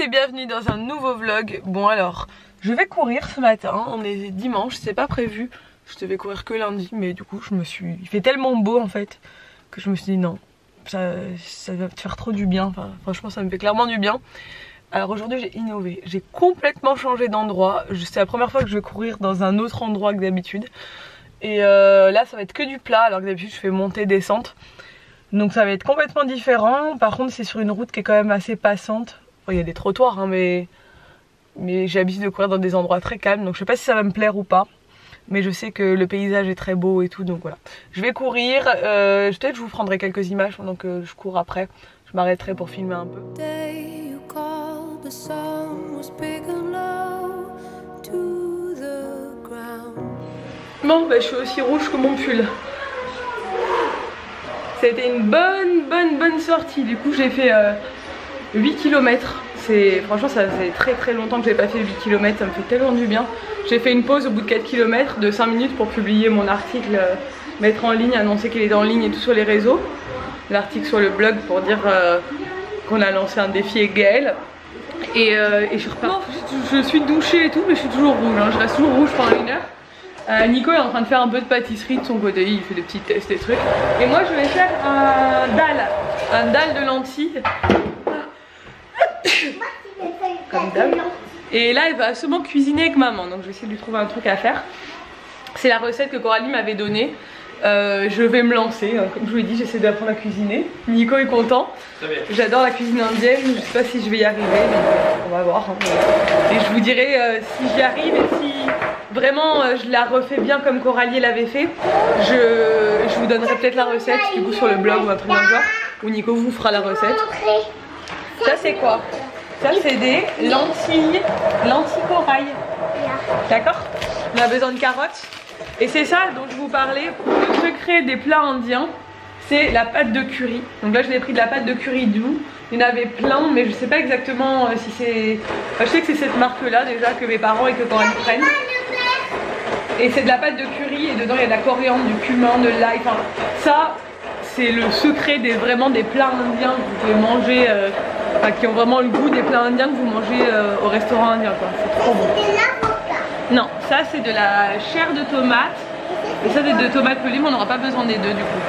et bienvenue dans un nouveau vlog. Bon alors, je vais courir ce matin, on est dimanche, c'est pas prévu. Je devais courir que lundi, mais du coup il fait tellement beau en fait que je me suis dit non, ça va te faire trop du bien, enfin, franchement ça me fait clairement du bien. Alors aujourd'hui j'ai innové, j'ai complètement changé d'endroit, c'est la première fois que je vais courir dans un autre endroit que d'habitude. Et là ça va être que du plat alors que d'habitude je fais montée descente. Donc ça va être complètement différent. Par contre c'est sur une route qui est quand même assez passante. Bon, il y a des trottoirs hein, mais j'ai l'habitude de courir dans des endroits très calmes. Donc je sais pas si ça va me plaire ou pas. Mais je sais que le paysage est très beau et tout. Donc voilà. Je vais courir. Peut-être je vous prendrai quelques images pendant que je cours après. Je m'arrêterai pour filmer un peu. Bon bah je suis aussi rouge que mon pull. C'était une bonne sortie. Du coup j'ai fait 8 km. Franchement ça faisait très longtemps que j'avais pas fait 8 km. Ça me fait tellement du bien. J'ai fait une pause au bout de 4 km de 5 minutes pour publier mon article, mettre en ligne, annoncer qu'il est en ligne et tout sur les réseaux. L'article sur le blog pour dire qu'on a lancé un défi avec Gaëlle. Et je suis repartie. Je suis douchée et tout mais je suis toujours rouge hein. Je reste toujours rouge pendant une heure. Nico est en train de faire un peu de pâtisserie de son côté, il fait des petits tests et trucs. Et moi je vais faire un dalle de lentilles. Comme d'hab. Et là elle va sûrement cuisiner avec maman, donc je vais essayer de lui trouver un truc à faire. C'est la recette que Coralie m'avait donnée. Je vais me lancer, comme je vous l'ai dit, j'essaie d'apprendre à cuisiner. Nico est content. J'adore la cuisine indienne, je sais pas si je vais y arriver, mais on va voir. Et je vous dirai si j'y arrive et si vraiment je la refais bien comme Coralie l'avait fait. Je vous donnerai peut-être la recette du coup sur le blog ou un truc comme ça, où Nico vous fera la recette. Ça c'est quoi? Ça c'est des lentilles corail. D'accord? On a besoin de carottes. Et c'est ça dont je vous parlais, le secret des plats indiens, c'est la pâte de curry. Donc là je l'ai pris de la pâte de curry doux. Il y en avait plein mais je sais pas exactement si c'est... Enfin, je sais que c'est cette marque là déjà que mes parents et que quand ils prennent. Et c'est de la pâte de curry et dedans il y a de la coriandre, du cumin, de l'ail. Enfin ça c'est le secret vraiment des plats indiens que vous pouvez manger, qui ont vraiment le goût des plats indiens que vous mangez au restaurant indien quoi. C'est trop bon. Non, ça c'est de la chair de tomate. Et ça c'est de tomates pelées, mais on n'aura pas besoin des deux du coup.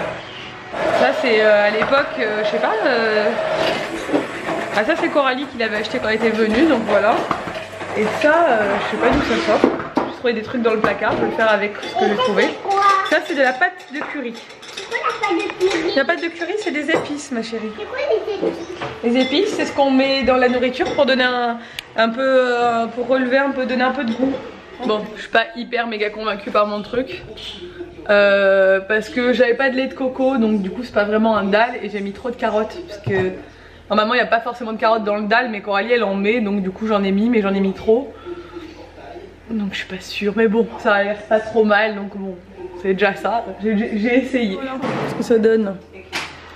Ça c'est à l'époque, je sais pas. Ah ça c'est Coralie qui l'avait acheté quand elle était venue, donc voilà. Et ça, je sais pas d'où ça sort. J'ai trouvé des trucs dans le placard, je vais le faire avec ce que j'ai trouvé. Ça c'est de la pâte de curry. La pâte de curry c'est des épices ma chérie. C'est quoi les épices? Les épices c'est ce qu'on met dans la nourriture pour donner un peu, pour relever un peu, donner un peu de goût. Bon, je suis pas hyper méga convaincue par mon truc parce que j'avais pas de lait de coco, donc du coup c'est pas vraiment un dalle et j'ai mis trop de carottes parce que normalement il n'y a pas forcément de carottes dans le dalle, mais Coralie elle en met, donc du coup j'en ai mis, mais j'en ai mis trop. Donc je suis pas sûre, mais bon ça a l'air pas trop mal, donc bon c'est déjà ça, j'ai essayé. Voilà ce que ça donne.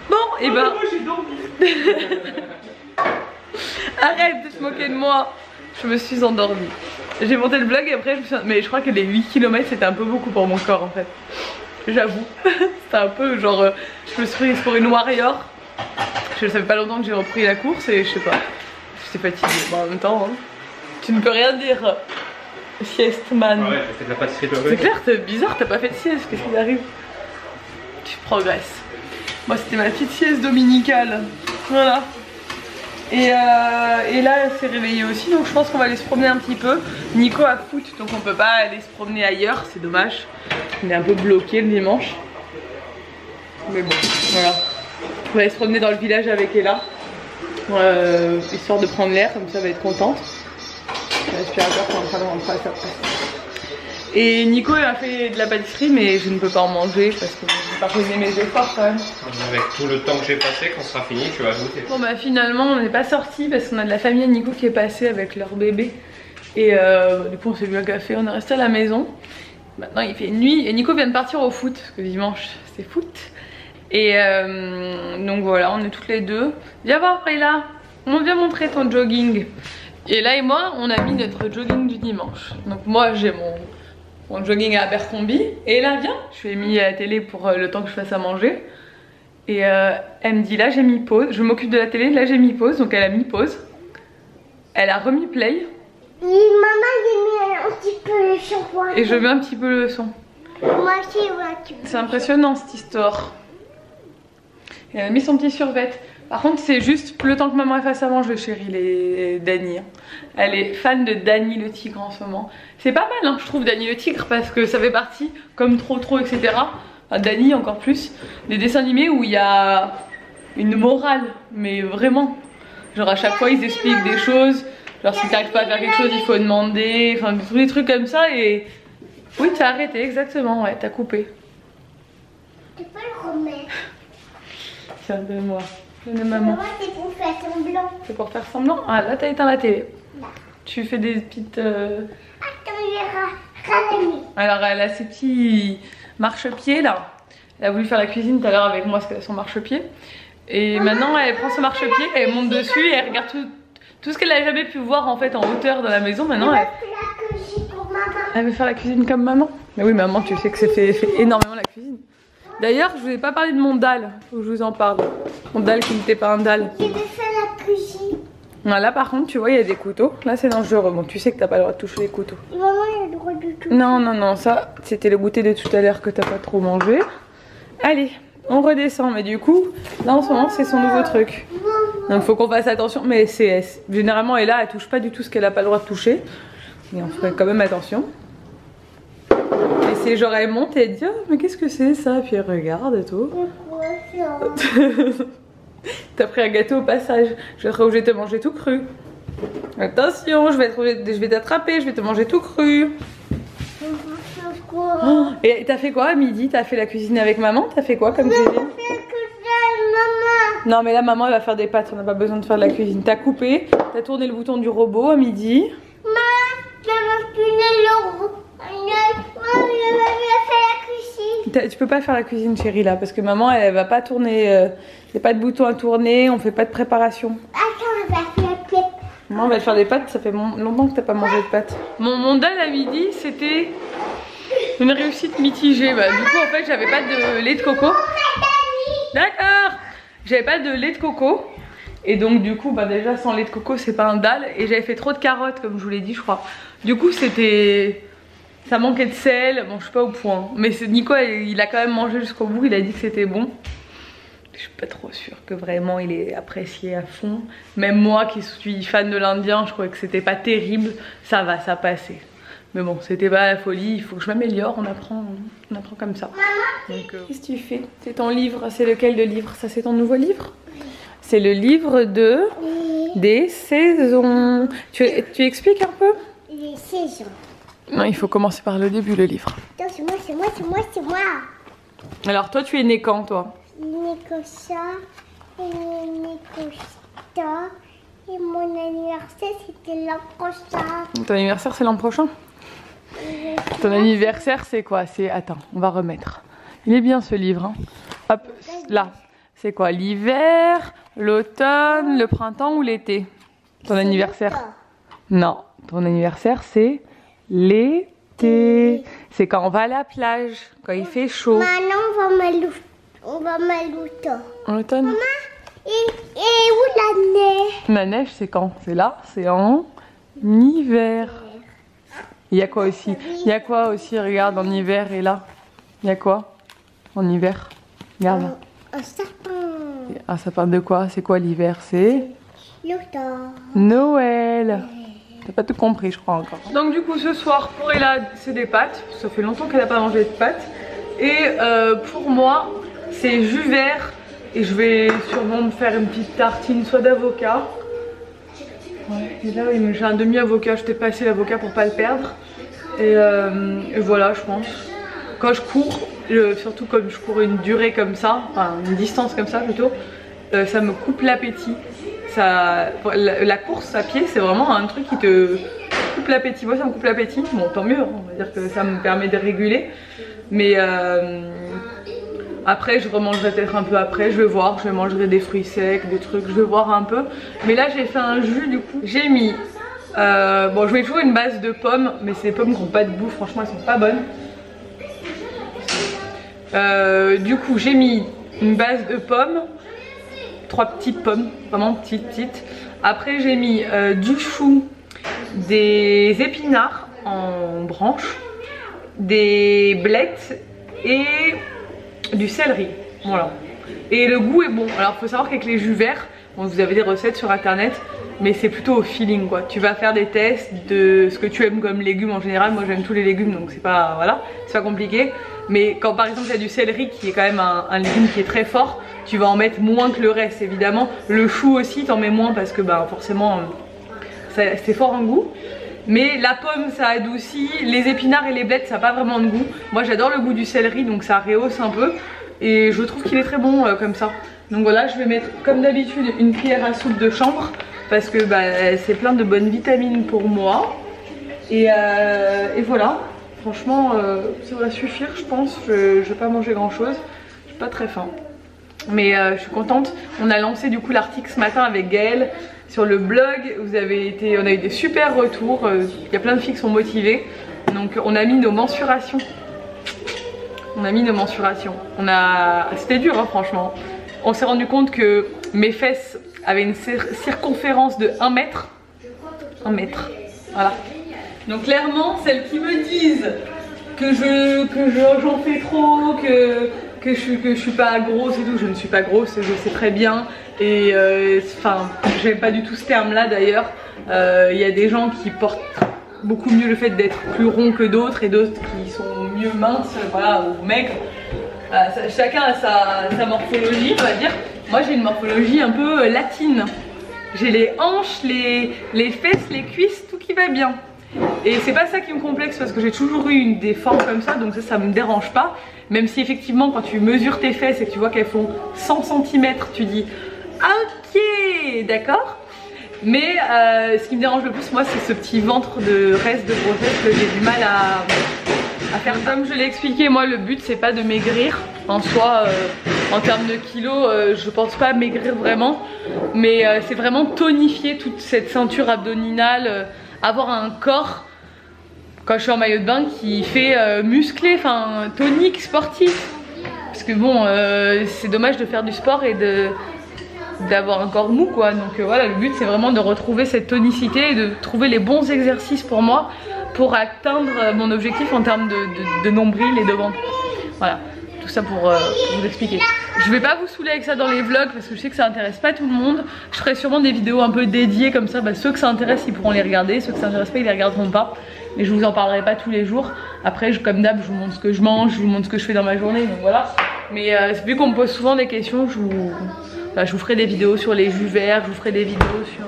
Bon et ben moi j'ai dormi. Arrête de te moquer de moi, je me suis endormie. J'ai monté le vlog et après mais je crois que les 8 km c'était un peu beaucoup pour mon corps en fait. J'avoue. C'était un peu genre je me suis prise pour une warrior. Je savais pas longtemps que j'ai repris la course et je sais pas. J'étais fatiguée. Bon en même temps hein, tu ne peux rien dire. Sieste man. Ouais, j'ai fait de la pâtisserie. C'est clair, c'est bizarre, t'as pas fait de sieste, qu'est-ce qui arrive? Tu progresses. Moi c'était ma petite sieste dominicale. Voilà. Et là elle s'est réveillée aussi, donc je pense qu'on va aller se promener un petit peu. Nico a foot, donc on peut pas aller se promener ailleurs, c'est dommage. Il est un peu bloqué le dimanche. Mais bon, voilà. On va aller se promener dans le village avec Ella, histoire de prendre l'air, comme ça elle va être contente. L'aspirateur qui est en train de rentrer à sa place. Et Nico a fait de la pâtisserie, mais je ne peux pas en manger parce que je n'ai pas posé mes efforts quand même. Avec tout le temps que j'ai passé, quand ce sera fini, tu vas goûter. Bon bah finalement on n'est pas sortis parce qu'on a de la famille à Nico qui est passée avec leur bébé. Et du coup on s'est bu un café, on est resté à la maison. Maintenant il fait nuit et Nico vient de partir au foot, parce que dimanche c'est foot. Et donc voilà, on est toutes les deux. Viens voir Rayla, on vient montrer ton jogging. Et là et moi on a mis notre jogging du dimanche. Donc moi j'ai mon jogging à Abercrombie. Et là viens, je lui ai mis à la télé pour le temps que je fasse à manger. Et elle me dit là j'ai mis pause, je m'occupe de la télé, là j'ai mis pause. Donc elle a mis pause. Elle a remis play. Oui, maman, j'ai mis un petit peu le son. Et je mets un petit peu le son. Moi aussi, ouais. C'est impressionnant cette histoire. Et elle a mis son petit survêt. Par contre, c'est juste le temps que maman elle fasse à manger, chérie, les Dany. Elle est fan de Dany le tigre en ce moment. C'est pas mal, hein, je trouve, Dany le tigre, parce que ça fait partie, comme Trop, etc. Enfin, Dany encore plus, des dessins animés où il y a une morale, mais vraiment. Genre à chaque fois, ils expliquent des choses. Genre si t'arrives pas à faire quelque chose, il faut demander. Enfin, tous les trucs comme ça. Et oui, t'as arrêté, exactement, ouais, t'as coupé. Tu peux le remettre. Tiens, donne-moi. Donne maman. C'est pour faire semblant. C'est pour faire semblant? Ah, là, t'as éteint la télé. Là. Tu fais des petites... Attends, j'ai rallume. Alors, elle a ses petits marchepieds, là. Elle a voulu faire la cuisine tout à l'heure avec moi, parce qu'elle a son marchepied. Et maintenant, elle prend ce marchepied, elle monte dessus et elle regarde tout ce qu'elle n'a jamais pu voir, en fait, en hauteur dans la maison. Maintenant, elle veut faire la cuisine comme maman. Mais oui, maman, tu sais que c'est fait énormément la cuisine. D'ailleurs, je vous ai pas parlé de mon dalle, faut que je vous en parle. Mon dalle qui n'était pas un dalle. Je vais faire la cuisine. Là, par contre, tu vois, il y a des couteaux. Là, c'est dangereux. Bon, tu sais que t'as pas le droit de toucher les couteaux. Maman, il a le droit de tout. Non, non, non, ça, c'était le goûter de tout à l'heure que t'as pas trop mangé. Allez, on redescend. Mais du coup, là, en ce moment, c'est son nouveau truc. Donc, faut qu'on fasse attention. Mais généralement, elle elle touche pas du tout ce qu'elle a pas le droit de toucher. Mais on ferait quand même attention. Et c'est genre elle monte et elle dit oh, mais qu'est-ce que c'est ça? Puis elle regarde et tout. T'as pris un gâteau au passage. Je vais te manger tout cru. Attention, je vais t'attraper, je vais te manger tout cru. Oh, et t'as fait quoi à midi? T'as fait la cuisine avec maman? T'as fait quoi comme cuisine? Non mais là maman elle va faire des pâtes, on n'a pas besoin de faire de la cuisine. T'as coupé, t'as tourné le bouton du robot à midi. Tu peux pas faire la cuisine chérie là parce que maman elle va pas tourner, il n'y a pas de bouton à tourner, on fait pas de préparation. Attends, on va faire la pâte. Maman va te faire des pâtes, ça fait longtemps que t'as pas mangé de pâtes. Mon dalle à midi c'était une réussite mitigée. Bah, du coup en fait j'avais pas de lait de coco. D'accord. J'avais pas de lait de coco. Et donc du coup bah déjà sans lait de coco c'est pas un dalle. Et j'avais fait trop de carottes comme je vous l'ai dit je crois. Du coup c'était... Ça manquait de sel, bon je suis pas au point. Mais Nico il a quand même mangé jusqu'au bout, il a dit que c'était bon. Je suis pas trop sûre que vraiment il est apprécié à fond. Même moi qui suis fan de l'Indien, je croyais que c'était pas terrible. Ça va, ça passait. Mais bon, c'était pas la folie, il faut que je m'améliore, on apprend comme ça. Qu'est-ce que tu fais? C'est ton livre, c'est lequel de livre? Ça c'est ton nouveau livre? C'est le livre des saisons. Tu expliques un peu? Les saisons. Non, il faut commencer par le début, le livre. Attends, c'est moi. Alors, toi, tu es né quand, toi? Né comme ça, et mon anniversaire, c'était l'an prochain. Ton anniversaire, c'est l'an prochain? Ton anniversaire, c'est quoi? Attends, on va remettre. Il est bien, ce livre. Hein. Hop, là. C'est quoi? L'hiver, l'automne, le printemps ou l'été? Ton anniversaire? Non, ton anniversaire, c'est... l'été, c'est quand on va à la plage, quand il fait chaud. Maintenant, on va m'allouter. En automne. Maman, et où la neige? La neige, c'est quand? C'est là, c'est en hiver. Il y a quoi aussi? Il y a quoi aussi, regarde, en hiver et là? Il y a quoi? En hiver? Regarde là. Un sapin. Un sapin de quoi? C'est quoi l'hiver? C'est l'automne. Noël. T'as pas tout compris je crois encore. Donc du coup ce soir pour Ella c'est des pâtes. Ça fait longtemps qu'elle n'a pas mangé de pâtes. Et pour moi c'est jus vert. Et je vais sûrement me faire une petite tartine soit d'avocat. Ouais, et là j'ai un demi-avocat. Je t'ai passé l'avocat pour pas le perdre. Et voilà je pense. Quand je cours, surtout comme je cours une durée comme ça, enfin une distance comme ça plutôt, ça me coupe l'appétit. La course à pied c'est vraiment un truc qui te coupe l'appétit. Moi ça me coupe l'appétit, bon tant mieux, on va dire que ça me permet de réguler. Mais après je remangerai peut-être un peu après, je vais voir, je mangerai des fruits secs, des trucs, je vais voir un peu. Mais là j'ai fait un jus du coup, j'ai mis, bon je mets toujours une base de pommes, mais c'est des pommes qui n'ont pas de bout, franchement elles sont pas bonnes. Du coup j'ai mis une base de pommes, 3 petites pommes, vraiment petites. Après j'ai mis du chou, des épinards en branches, des blettes et du céleri. Voilà. Et le goût est bon. Alors faut savoir qu'avec les jus verts, bon, vous avez des recettes sur internet, mais c'est plutôt au feeling quoi. Tu vas faire des tests de ce que tu aimes comme légumes en général. Moi j'aime tous les légumes donc c'est pas, voilà, c'est pas compliqué. Mais quand par exemple il y a du céleri qui est quand même un légume qui est très fort, tu vas en mettre moins que le reste évidemment. Le chou aussi t'en mets moins parce que bah, forcément c'est fort en goût. Mais la pomme ça adoucit, les épinards et les blettes ça n'a pas vraiment de goût. Moi j'adore le goût du céleri donc ça rehausse un peu. Et je trouve qu'il est très bon comme ça. Donc voilà, je vais mettre comme d'habitude une cuillère à soupe de chanvre parce que bah, c'est plein de bonnes vitamines pour moi. Et voilà, franchement ça va suffire je pense. Je vais pas manger grand chose, j'ai pas très faim. Mais je suis contente, on a lancé du coup l'article ce matin avec Gaëlle sur le blog. On a eu des super retours, il y a plein de filles qui sont motivées. Donc on a mis nos mensurations. C'était dur hein, franchement. On s'est rendu compte que mes fesses avaient une circonférence de 1 mètre. 1 mètre, voilà. Donc clairement, celles qui me disent que j'en fais trop, que je suis pas grosse et tout, je ne suis pas grosse, je sais très bien. Et enfin, j'aime pas du tout ce terme là d'ailleurs. Il y a des gens qui portent beaucoup mieux le fait d'être plus rond que d'autres et d'autres qui sont mieux minces, voilà, ou maigres. Chacun a sa morphologie on va dire. Moi j'ai une morphologie un peu latine. J'ai les hanches, les fesses, les cuisses, tout qui va bien. Et c'est pas ça qui me complexe parce que j'ai toujours eu des formes comme ça, donc ça me dérange pas. Même si effectivement quand tu mesures tes fesses et que tu vois qu'elles font 100 cm, tu dis ok d'accord. Mais ce qui me dérange le plus moi c'est ce petit ventre de reste de grossesse que j'ai du mal à faire. Comme je l'ai expliqué, moi le but c'est pas de maigrir en soi, en termes de kilos je pense pas maigrir vraiment. Mais c'est vraiment tonifier toute cette ceinture abdominale, avoir un corps quand je suis en maillot de bain qui fait musclé, enfin tonique, sportif. Parce que bon c'est dommage de faire du sport et d'avoir un corps mou quoi. Donc voilà, le but c'est vraiment de retrouver cette tonicité et de trouver les bons exercices pour moi pour atteindre mon objectif en termes de nombril et de ventre. Voilà, tout ça pour vous expliquer. Je vais pas vous saouler avec ça dans les vlogs parce que je sais que ça intéresse pas tout le monde. Je ferai sûrement des vidéos un peu dédiées comme ça, bah, ceux que ça intéresse ils pourront les regarder, ceux que ça intéresse pas ils les regarderont pas. Mais je vous en parlerai pas tous les jours. Après comme d'hab je vous montre ce que je mange, je vous montre ce que je fais dans ma journée, donc voilà. Mais vu qu'on me pose souvent des questions, je vous ferai des vidéos sur les jus verts, je vous ferai des vidéos sur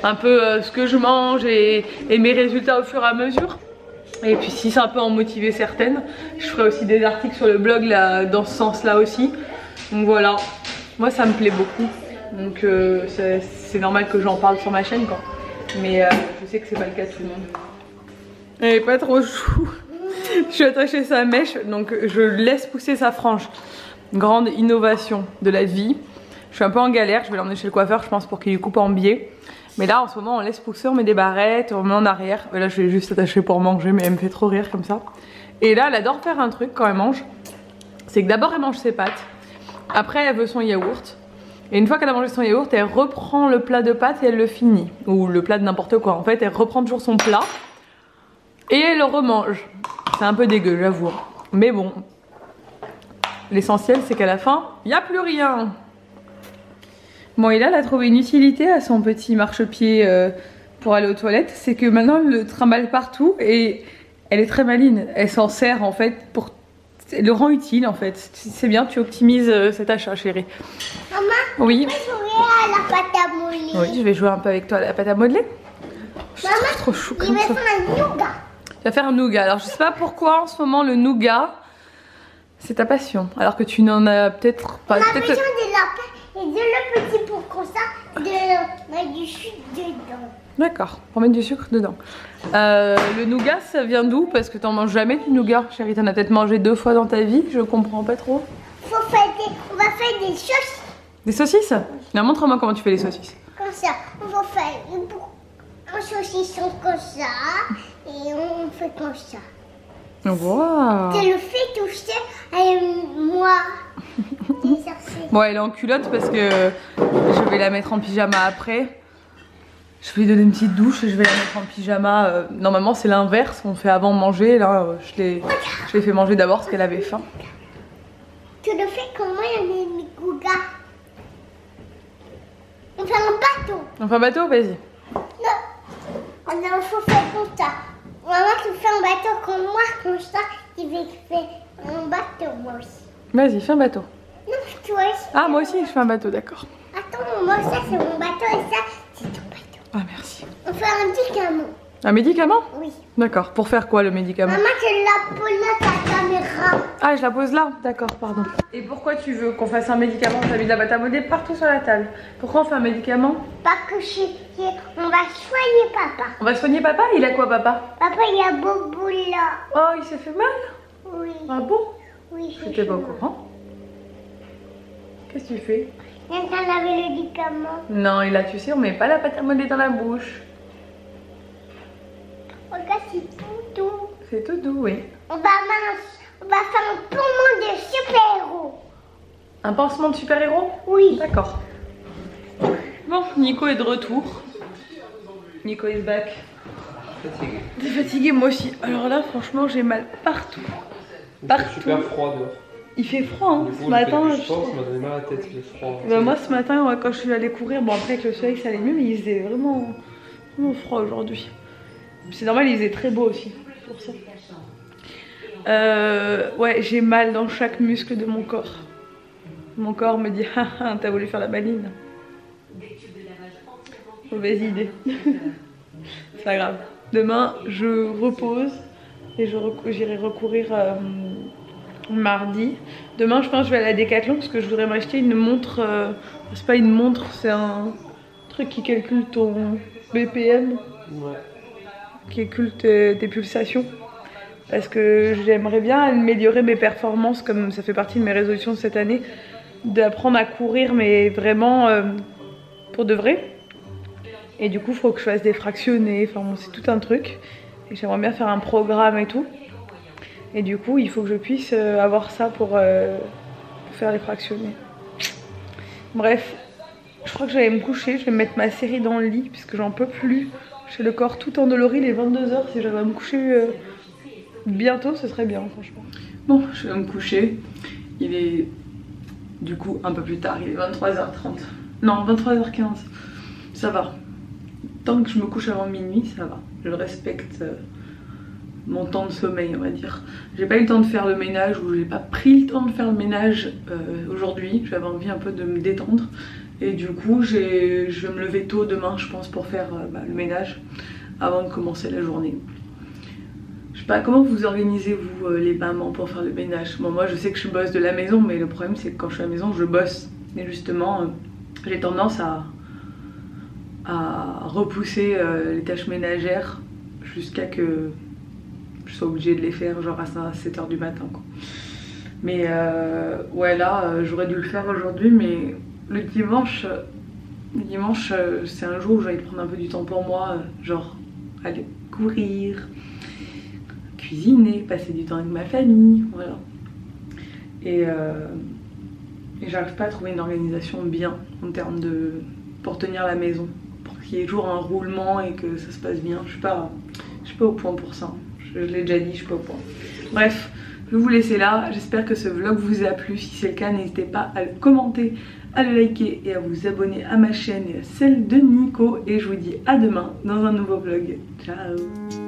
un peu ce que je mange et mes résultats au fur et à mesure. Et puis si ça peut en motiver certaines, je ferai aussi des articles sur le blog là, dans ce sens là aussi. Donc voilà, moi ça me plaît beaucoup. Donc c'est normal que j'en parle sur ma chaîne quoi. Mais je sais que c'est pas le cas de tout le monde. Elle est pas trop chou. Je suis attachée sa mèche, donc je laisse pousser sa frange. Grande innovation de la vie. Je suis un peu en galère, je vais l'emmener chez le coiffeur je pense pour qu'il lui coupe en biais. Mais là en ce moment on laisse pousser, on met des barrettes, on met en arrière. Et là je vais juste attacher pour manger mais elle me fait trop rire comme ça. Et là elle adore faire un truc quand elle mange. C'est que d'abord elle mange ses pâtes. Après elle veut son yaourt. Et une fois qu'elle a mangé son yaourt elle reprend le plat de pâtes et elle le finit. Ou le plat de n'importe quoi. En fait elle reprend toujours son plat. Et elle le remange. C'est un peu dégueu j'avoue. Mais bon. L'essentiel c'est qu'à la fin il n'y a plus rien. Bon et là elle a trouvé une utilité à son petit marchepied pour aller aux toilettes. C'est que maintenant elle le trimballe partout et elle est très maline. Elle s'en sert en fait pour... Elle le rend utile en fait. C'est bien, tu optimises cet achat chérie. Maman, oui. je vais jouer à la pâte à modeler. Oui, je vais jouer un peu avec toi à la pâte à modeler. Maman, c'est trop chou je comme vais ça. faire un nougat. Tu vas faire un nougat. Alors je sais pas pourquoi en ce moment le nougat c'est ta passion. Alors que tu n'en as peut-être pas. On a besoin de lapin et de le petit pour comme ça, de mettre du sucre dedans. D'accord, pour mettre du sucre dedans. Le nougat ça vient d'où? Parce que t'en manges jamais du nougat, chérie. T'en as peut-être mangé 2 fois dans ta vie, je comprends pas trop. On va faire des saucisses. Des saucisses? Non, montre-moi comment tu fais les saucisses. Comme ça, on va faire un saucisson comme ça et on fait comme ça. Wow. Tu le fais toucher et moi. Bon, elle est en culotte parce que je vais la mettre en pyjama après. Je vais lui donner une petite douche et je vais la mettre en pyjama. Normalement, c'est l'inverse, on fait avant manger. Là, je l'ai fait manger d'abord parce qu'elle avait faim. Tu le fais comment, les Gouga? On fait un bateau. On fait un bateau, vas-y. Non, il faut faire comme ça. Maman, tu fais un bateau comme moi, comme ça. Je vais faire un bateau, moi aussi. Vas-y, fais un bateau. Non, toi aussi. Ah, moi aussi, je fais un bateau, d'accord. Attends, moi, ça, c'est mon bateau et ça, c'est ton bateau. Ah, merci. On fait un médicament. Un médicament? Oui. D'accord. Pour faire quoi, le médicament? Maman, tu la poses là, ta caméra. Ah, je la pose là? D'accord, pardon. Et pourquoi tu veux qu'on fasse un médicament? T'as mis de la pâte à modeler partout sur la table. Pourquoi on fait un médicament? Parce que on va soigner papa. On va soigner papa? Il a quoi, papa? Papa, il a bobo là. Oh, il s'est fait mal? Oui. Ah bon? Oui, J'étais pas au courant. Qu'est-ce que tu fais? Viens t'en laver le médicament. Non, il a, tu sais, on met pas la pâte à modeler dans la bouche. Regarde, c'est tout doux. C'est tout doux, oui. On va faire un poumon de super-héros. Un pansement de super-héros? Oui. D'accord. Bon, Nico est de retour. Nico is back. Fatigué. T'es fatigué, moi aussi. Alors là, franchement, j'ai mal partout. Il fait Partout. super froid dehors. Il fait froid, hein. Du coup, Ce matin, je pense, ça m'a donné mal à la tête, le froid. bah, moi ce matin, ouais, quand je suis allée courir, bon après avec le soleil ça allait mieux, mais il faisait vraiment froid aujourd'hui. C'est normal, il faisait très beau aussi, pour ça. Ouais, j'ai mal dans chaque muscle de mon corps. Mon corps me dit, ah, t'as voulu faire la maline. Mauvaise idée. C'est pas grave. Demain, je repose et j'irai recourir mardi. Demain, je pense que je vais à la Décathlon parce que je voudrais m'acheter une montre. C'est pas une montre, c'est un truc qui calcule ton BPM. Ouais. Qui calcule tes pulsations. Parce que j'aimerais bien améliorer mes performances, comme ça fait partie de mes résolutions de cette année, d'apprendre à courir, mais vraiment pour de vrai. Et du coup, il faut que je fasse des fractionnés, enfin bon, c'est tout un truc. Et j'aimerais bien faire un programme et tout. Et du coup, il faut que je puisse avoir ça pour faire les fractionnés. Bref, je crois que j'allais me coucher, je vais mettre ma série dans le lit, puisque j'en peux plus. J'ai le corps tout endolori, les 22 h, si j'arrive à me coucher bientôt, ce serait bien, franchement. Bon, je vais me coucher. Il est du coup un peu plus tard, il est 23h30. Non, 23h15. Ça va. Tant que je me couche avant minuit, ça va. Je respecte mon temps de sommeil, on va dire. J'ai pas eu le temps de faire le ménage, ou j'ai pas pris le temps de faire le ménage aujourd'hui. J'avais envie un peu de me détendre. Et du coup, je vais me lever tôt demain, je pense, pour faire le ménage avant de commencer la journée. Je sais pas, comment vous organisez, vous, les mamans, pour faire le ménage? Bon, moi, je sais que je bosse de la maison, mais le problème, c'est que quand je suis à la maison, je bosse. Et justement, j'ai tendance à repousser les tâches ménagères jusqu'à que je sois obligée de les faire, genre à 7 h du matin, quoi. Mais ouais, là, j'aurais dû le faire aujourd'hui, mais le dimanche, c'est un jour où j'ai envie de prendre un peu du temps pour moi, genre aller courir, cuisiner, passer du temps avec ma famille, voilà. Et j'arrive pas à trouver une organisation bien en termes de... pour tenir la maison, pour qu'il y ait toujours un roulement et que ça se passe bien. Je suis pas au point pour ça, je l'ai déjà dit, je suis pas au point. Bref, je vais vous laisser là, j'espère que ce vlog vous a plu. Si c'est le cas, n'hésitez pas à le commenter, à le liker et à vous abonner à ma chaîne et à celle de Nico. Et je vous dis à demain dans un nouveau vlog. Ciao.